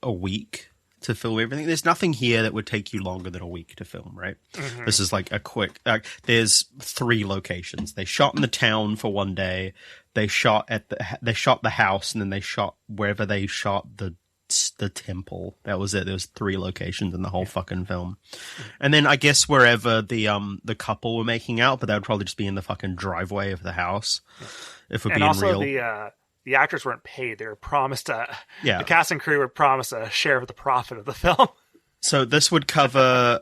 a week to film everything. There's nothing here that would take you longer than a week to film, right? This is like a quick. There's 3 locations. They shot in the town for one day. They shot the house, and then they shot wherever they shot the temple. That was it. There was 3 locations in the whole fucking film. And then I guess wherever the couple were making out, but that would probably just be in the fucking driveway of the house. If we're being real. And also the actors weren't paid. They were promised the cast and crew were promised a share of the profit of the film. So this would cover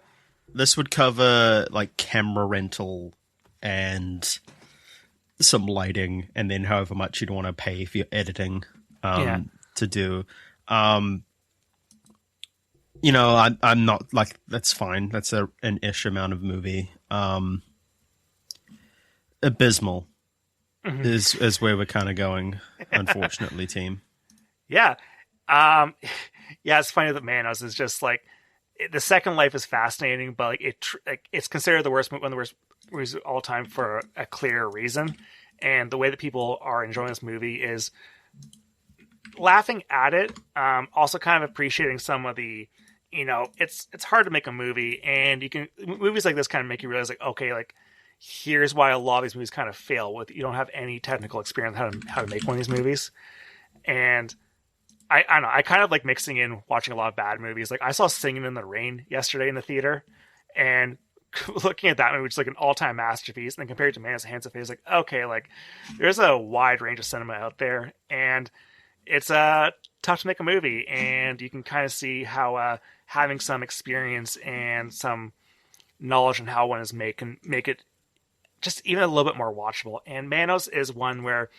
like camera rental and some lighting, and then however much you'd want to pay if you're editing to do. You know, I'm not like, that's fine. That's an ish amount of movie. Abysmal is where we're kind of going, unfortunately, team. Yeah. It's funny that Manos is just like, the second life is fascinating, but like it's considered one of the worst movies of all time for a clear reason. And the way that people are enjoying this movie is laughing at it, also kind of appreciating some of the, you know, it's hard to make a movie, and movies like this kind of make you realize, like, okay, like, here's why a lot of these movies kind of fail. You don't have any technical experience how to make one of these movies. And I don't know. I kind of like mixing in watching a lot of bad movies. Like I saw Singing in the Rain yesterday in the theater, and looking at that movie, which is like an all-time masterpiece, and then compared to Manos Hands of Fate, it's like, okay, like there's a wide range of cinema out there, and it's tough to make a movie, and you can kind of see how having some experience and some knowledge on how one is made can make it just even a little bit more watchable. And Manos is one where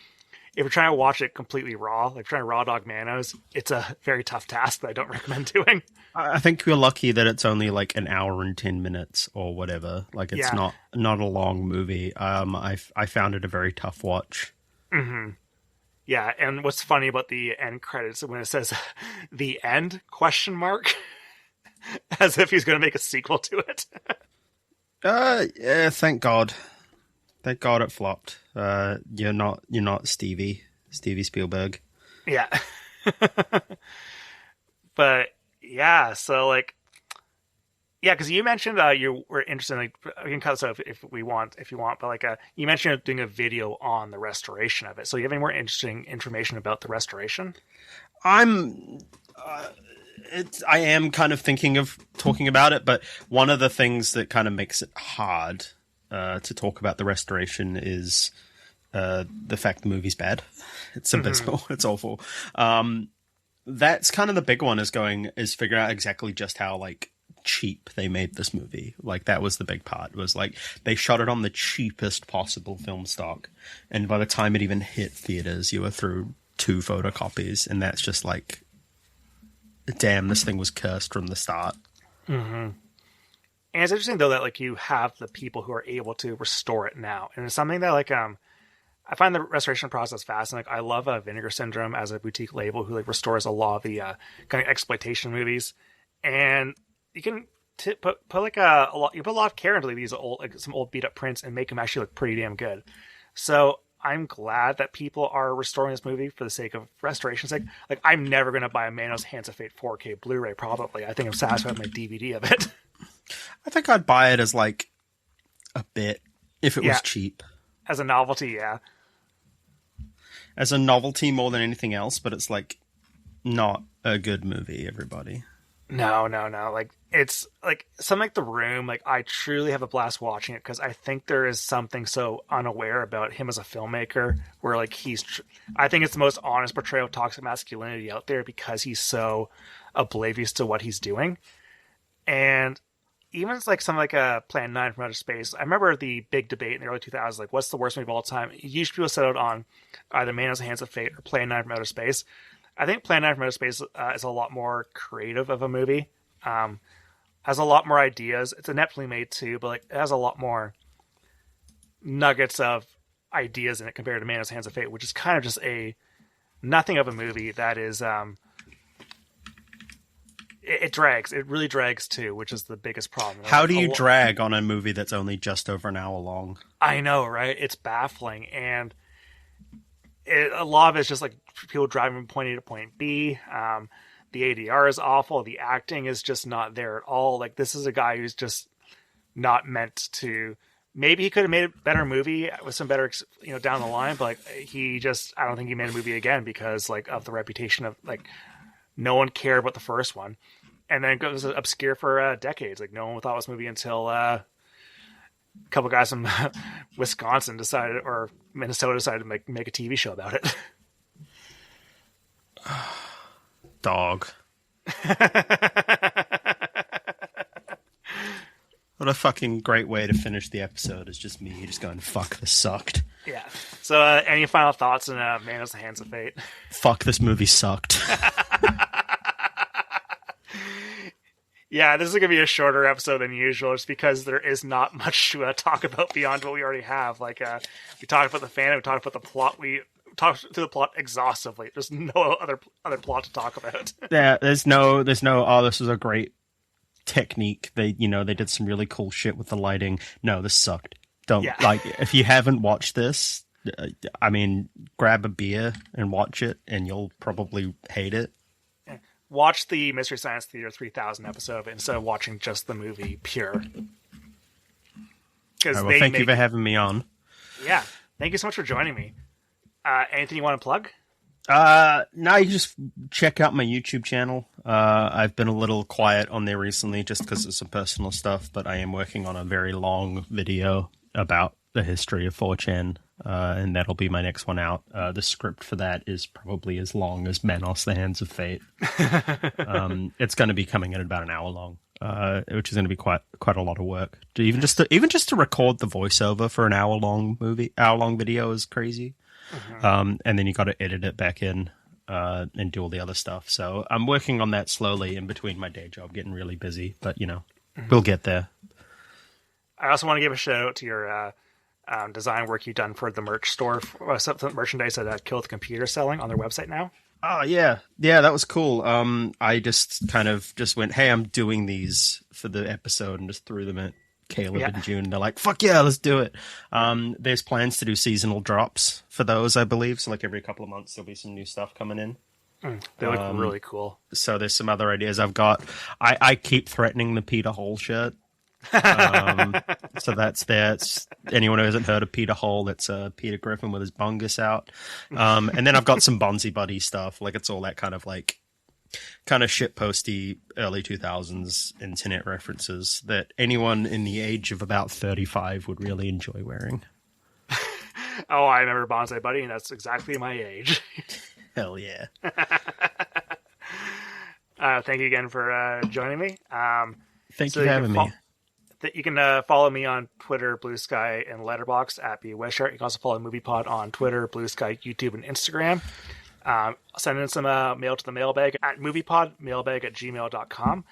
if you're trying to watch it completely raw, like trying to raw dog Manos, it's a very tough task that I don't recommend doing. I think we're lucky that it's only like an hour and 10 minutes or whatever. Like it's not a long movie. I found it a very tough watch. Mm-hmm. Yeah, and what's funny about the end credits when it says "the end?" question mark, as if he's going to make a sequel to it. Yeah, thank God. Thank God it flopped. You're not Steven Spielberg. Yeah. But yeah, so like, yeah, because you mentioned you were interested in, like, we can cut this out if you want, but like you mentioned doing a video on the restoration of it. So you have any more interesting information about the restoration? I am kind of thinking of talking about it, but one of the things that kind of makes it hard to talk about the restoration is the fact the movie's bad. It's abysmal. Mm-hmm. It's awful. That's kind of the big one is figuring out exactly just how like cheap they made this movie. Like that was the big part, was like they shot it on the cheapest possible film stock, and by the time it even hit theaters you were through 2 photocopies, and that's just like, damn, this thing was cursed from the start. Mm-hmm. And it's interesting though that like you have the people who are able to restore it now, and it's something that like I find the restoration process fascinating. Like, I love Vinegar Syndrome as a boutique label who like restores a lot of the kind of exploitation movies, and you can put like a lot. You put a lot of care into like, these old, like, some old beat up prints and make them actually look pretty damn good. So I'm glad that people are restoring this movie for the sake of restoration's sake. Like I'm never gonna buy a Manos Hands of Fate 4K Blu-ray. Probably, I think I'm satisfied with my DVD of it. I think I'd buy it as like a bit if it was cheap. As a novelty, yeah. As a novelty more than anything else, but it's like not a good movie, everybody. No. Like it's like something like The Room. Like I truly have a blast watching it because I think there is something so unaware about him as a filmmaker where like I think it's the most honest portrayal of toxic masculinity out there because he's so oblivious to what he's doing. And even it's like something like a Plan 9 from Outer Space. I remember the big debate in the early 2000s, like what's the worst movie of all time? Usually people settled on either Manos Hands of Fate or Plan 9 from Outer Space. I think Plan 9 from Outer Space is a lot more creative of a movie. Has a lot more ideas. It's ineptly made too, but like it has a lot more nuggets of ideas in it compared to Manos Hands of Fate, which is kind of just nothing of a movie that is it drags. It really drags too, which is the biggest problem. How do you drag on a movie that's only just over an hour long? I know, right? It's baffling, and a lot of it's just like people driving from point A to point B. The ADR is awful. The acting is just not there at all. Like this is a guy who's just not meant to. Maybe he could have made a better movie with some better, down the line. But like I don't think he made a movie again because like of the reputation of like. No one cared about the first one, and then it goes obscure for decades. Like no one thought it was a movie until a couple guys from Wisconsin or Minnesota decided to make a TV show about it. Dog. What a fucking great way to finish the episode is just me just going, fuck, this sucked. Yeah. So any final thoughts on Manos the Hands of Fate? Fuck, this movie sucked. Yeah, this is going to be a shorter episode than usual just because there is not much to talk about beyond what we already have. Like, we talked about the fandom, we talked about the plot, we talked through the plot exhaustively. There's no other plot to talk about. Yeah, there's no, this is a great technique. They did some really cool shit with the lighting. No, this sucked. If you haven't watched this, grab a beer and watch it and you'll probably hate it. Watch the Mystery Science Theater 3000 episode of it instead of watching just the movie pure. Thank you for having me on. Yeah. Thank you so much for joining me. Anything you want to plug? Now you can just check out my YouTube channel. I've been a little quiet on there recently just because of some personal stuff, but I am working on a very long video about the history of 4chan, and that'll be my next one out. The script for that is probably as long as Manos, the Hands of Fate. It's going to be coming in at about an hour long, which is going to be quite a lot of work. Even just to record the voiceover for an hour long video is crazy. And then you got to edit it back in and do all the other stuff. So I'm working on that slowly in between my day job, getting really busy. But, we'll get there. I also want to give a shout out to your design work you've done for the merch store, some merchandise that Kill the Computer selling on their website now. Oh, yeah. Yeah, that was cool. I just kind of went, hey, I'm doing these for the episode and just threw them at Caleb and June. They're like, fuck yeah, let's do it. There's plans to do seasonal drops for those, I believe. So like every couple of months there'll be some new stuff coming in. They look really cool. So there's some other ideas I've got. I keep threatening the Peter Hole shirt. So that's there. It's, anyone who hasn't heard of Peter Hole, it's Peter Griffin with his bungus out. And then I've got some Bonzi Buddy stuff. Like it's all that kind of shitposty early 2000s internet references that anyone in the age of about 35 would really enjoy wearing. Oh, I remember Bonsai Buddy, and that's exactly my age. Hell yeah. Thank you again for joining me. Thank you for having me. You can follow me on Twitter, Blue Sky, and Letterboxd at BWishart. You can also follow MoviePod on Twitter, Blue Sky, YouTube, and Instagram. Send in some mail to the mailbag at MoviePod, mailbag@gmail.com.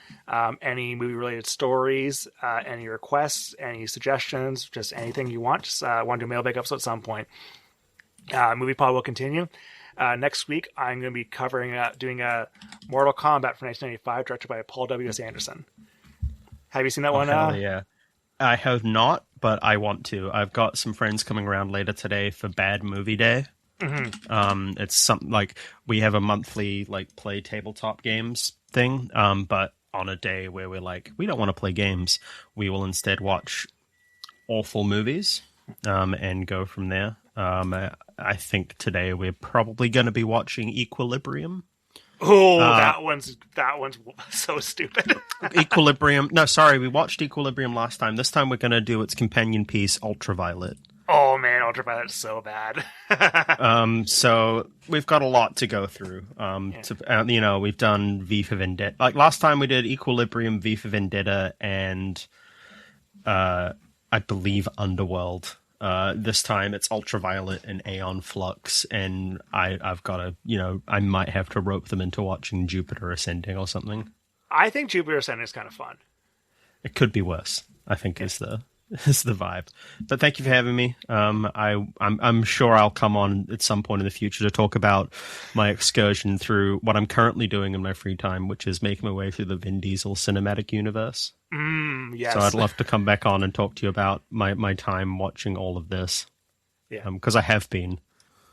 Any movie-related stories, any requests, any suggestions, just anything you want. Just want to do a mailbag episode at some point. MoviePod will continue. Next week, I'm going to be doing a Mortal Kombat from 1995, directed by Paul W.S. Anderson. Have you seen that one? Hell yeah. I have not, but I want to. I've got some friends coming around later today for Bad Movie Day. Mm-hmm. It's something like we have a monthly play tabletop games thing, but on a day where we're like, we don't want to play games, we will instead watch awful movies and go from there. I think today we're probably going to be watching Equilibrium. Oh, that one's so stupid. Equilibrium. No, sorry, we watched Equilibrium last time. This time we're going to do its companion piece, Ultraviolet. Oh man, Ultraviolet's so bad. So we've got a lot to go through. We've done V for Vendetta. Like last time we did Equilibrium, V for Vendetta, and I believe Underworld. This time it's Ultraviolet and Aeon Flux, and I've got to, I might have to rope them into watching Jupiter Ascending or something. I think Jupiter Ascending is kind of fun. It could be worse, I think is the vibe. But thank you for having me. I'm sure I'll come on at some point in the future to talk about my excursion through what I'm currently doing in my free time, which is making my way through the Vin Diesel cinematic universe. Yes. So I'd love to come back on and talk to you about my time watching all of this. Yeah. Because I have been.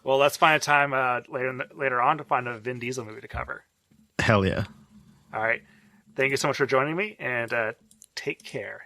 Well, let's find a time later on to find a Vin Diesel movie to cover. Hell yeah. All right. Thank you so much for joining me, and take care.